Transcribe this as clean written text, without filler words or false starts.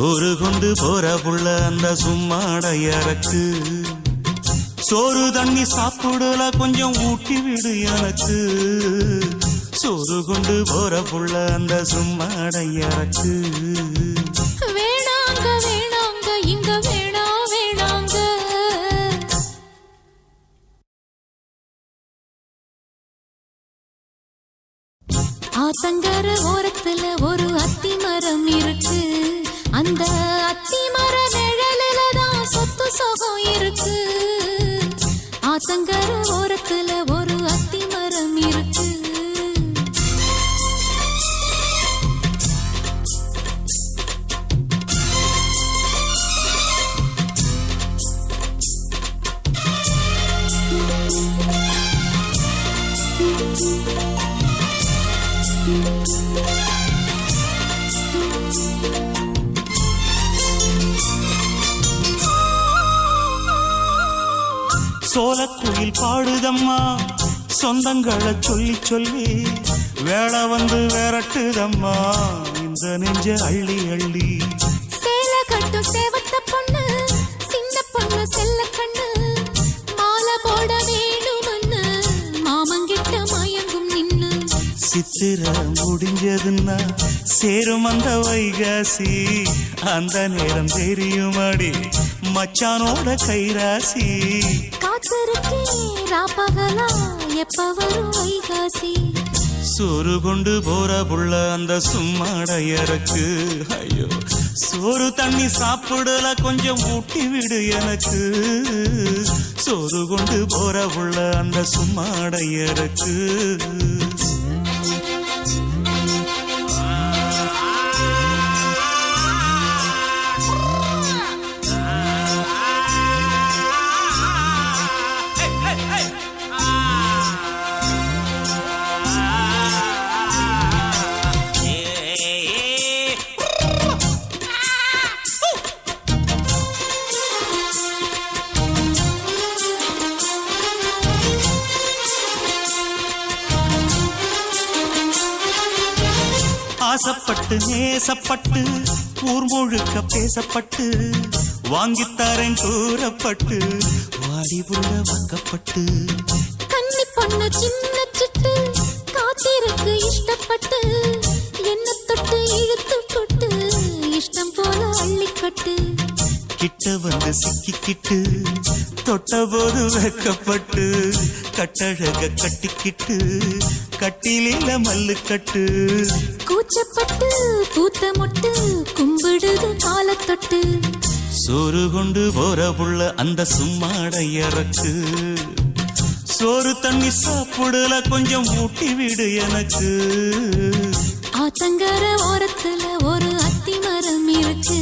சோறு கொண்டு போற புள்ள அந்த சும்மாடையறக்கு சோறு தண்ணி சாப்பிடல கொஞ்சம் ஊட்டி விடு எனக்கு சோறு கொண்டு போற புள்ள அந்த சும்மாடையறக்கு வேணாங்க வேணாங்க இங்க வேணாங்க ஆத்தங்கர ஓரத்துல ஒரு அத்தி மரம் இருக்கு அந்த அத்தி மர நிழலில தான் சொத்து சுகம் இருக்கு ஆத்தங்கர ஓரத்துல ஒரு அத்தி மரம் இருக்கு சோலக்குயில் பாடுதம்மா சொந்தங்களை சொல்லி சொல்லி வேளை வந்து விரட்டுதம்மா இந்த நெஞ்ச அள்ளி அள்ளி சேல கட்டும் சேவத்த பொண்ணு சின்ன பொண்ணு செல்ல கண்ணு மாலை போட வேணுமன்னு மாமங்கிட்ட மயங்கும் நின்னு சித்திர முடிஞ்சதுன்னா சேரும் அந்த வைகாசி அந்த நேரம் தெரியுமாடி மச்சானோட கைராசி காத்திருக்கே ராப்பகலா எப்ப வரும் வைகாசி சோறு கொண்டு போற புள்ள அந்த சும்மாடையறக்கு ஐயோ சோறு தண்ணி சாப்பிடல கொஞ்சம் ஊட்டி விடு எனக்கு சோறு கொண்டு போற புள்ள அந்த சும்மாடையறக்கு ஆசப்பட்டு நேசப்பட்டு ஊர் முழுக்க பேசப்பட்டு வாங்கித்தாரன் கூறப்பட்டு வாடி புள்ள வாக்கப்பட்டு கன்னி பொண்ணு சின்ன சிட்டு காத்திருக்கு இஷ்டப்பட்டு என்ன தொட்டு இழுத்து போட்டு இஷ்டம் போல அள்ளிக்கட்டு கிட்ட வந்து சிக்கிக்கிட்டு தொட்ட போது வெக்கப்பட்டு கட்டழக கட்டிக்கிட்டு கட்டிலில மல்லு கட்டு கூச்சப்பட்டு பூத்த மொட்டு கும்பிடுது காலத்தொட்டு சோறு கொண்டு போற புள்ள அந்த சும்மாடையறக்கு சோறு தண்ணி சாப்பிடல கொஞ்சம் ஊட்டி விடு எனக்கு ஆத்தங்கர ஓரத்துல ஒரு அத்தி மரம் இருக்கு